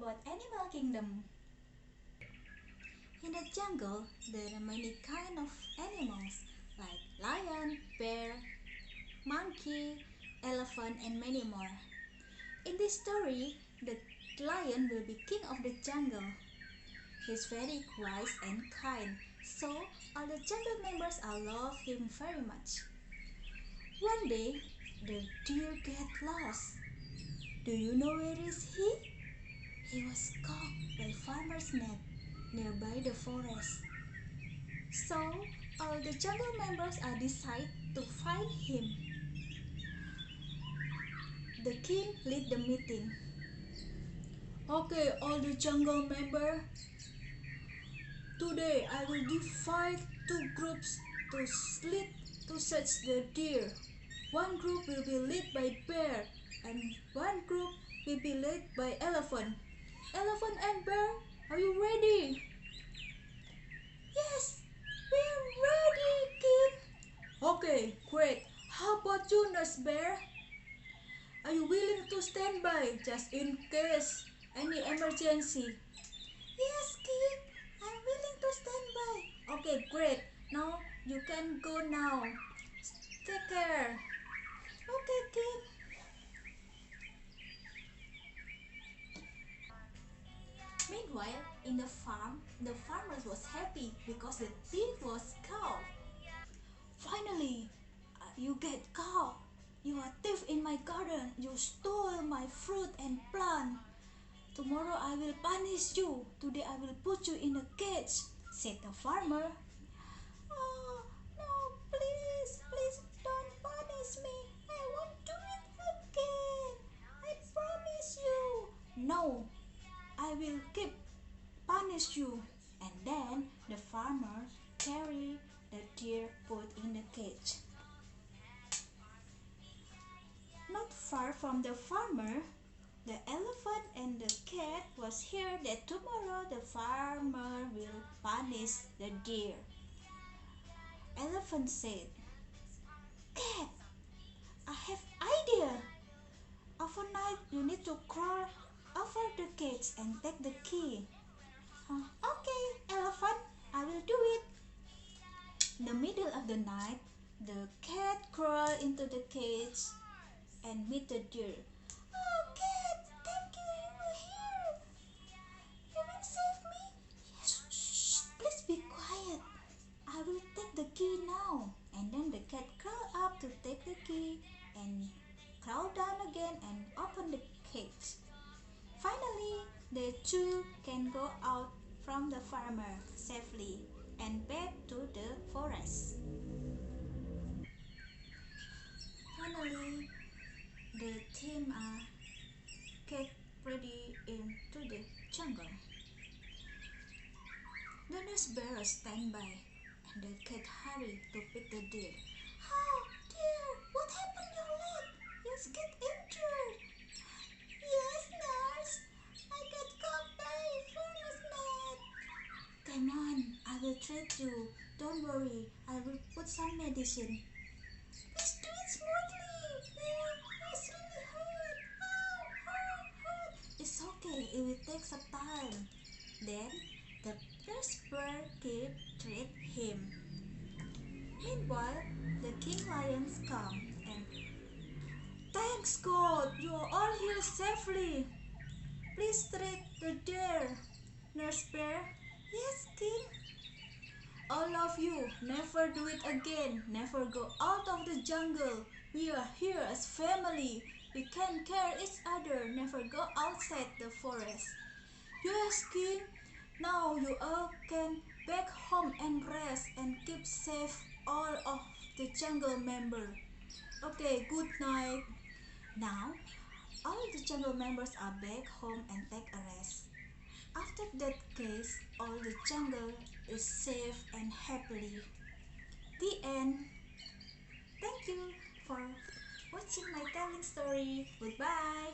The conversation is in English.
about Animal Kingdom. In the jungle, there are many kind of animals like lion, bear, monkey, elephant, and many more. In this story, the lion will be king of the jungle. He's very wise and kind, so all the jungle members love him very much. One day, the deer get lost. Do you know where is he? He was caught by farmer's net nearby the forest. So all the jungle members decide to find him. The king lead the meeting. Okay, all the jungle members. Today I will divide two groups to search the deer. One group will be led by bear and one group will be led by elephant. Elephant and bear, are you ready? Yes, we're ready, King. Okay, great. How about you, Nurse Bear? Are you willing to stand by just in case any emergency? Yes, King. I'm willing to stand by. Okay, great. Now you can go now. Take care. Okay, King. Meanwhile, in the farm, the farmer was happy because the thief was caught. Finally, you get caught. You are thief in my garden. You stole my fruit and plant. Tomorrow I will punish you. Today I will put you in a cage, said the farmer. Oh, no, please, please don't punish me. I won't do it again. I promise you. No, I will keep punish you. And then the farmer carried the deer put in the cage. Not far from the farmer, the elephant and the cat was here that tomorrow the farmer will punish the deer. Elephant said, Cat, I have idea. Overnight you need to crawl over the cage and take the key. Okay, elephant, I will do it. In the middle of the night, the cat crawled into the cage and meet the deer. Oh, cat, thank you, you are here. You will save me? Yes, shh, please be quiet. I will take the key now. And then the cat crawled up to take the key and crawled down again and opened the cage. Finally, the two can go out from the farmer safely and back to the forest. Finally, the team get ready into the jungle. The nurse bear stand by and the cat hurry to pick the deer. Oh dear, what happened to your leg? You get injured. Yes, nurse. I got caught by farmer's net. Come on, I will treat you. Don't worry, I will put some medicine. Please do it smoothly. It's really hurt. Hurt. It's okay, it will take some time. Then the nurse bear treat him. Meanwhile, the king lions come and thanks God, you are all here safely. Please treat the deer. Nurse bear. Yes, king. All of you, never do it again. Never go out of the jungle. We are here as family. We can care each other. Never go outside the forest. Yes, king. Now you all can back home and rest and keep safe all of the jungle members. Okay, good night. Now, all the jungle members are back home and take a rest. After that case, all the jungle is safe and happily. The end. Thank you for watching my telling story. Goodbye.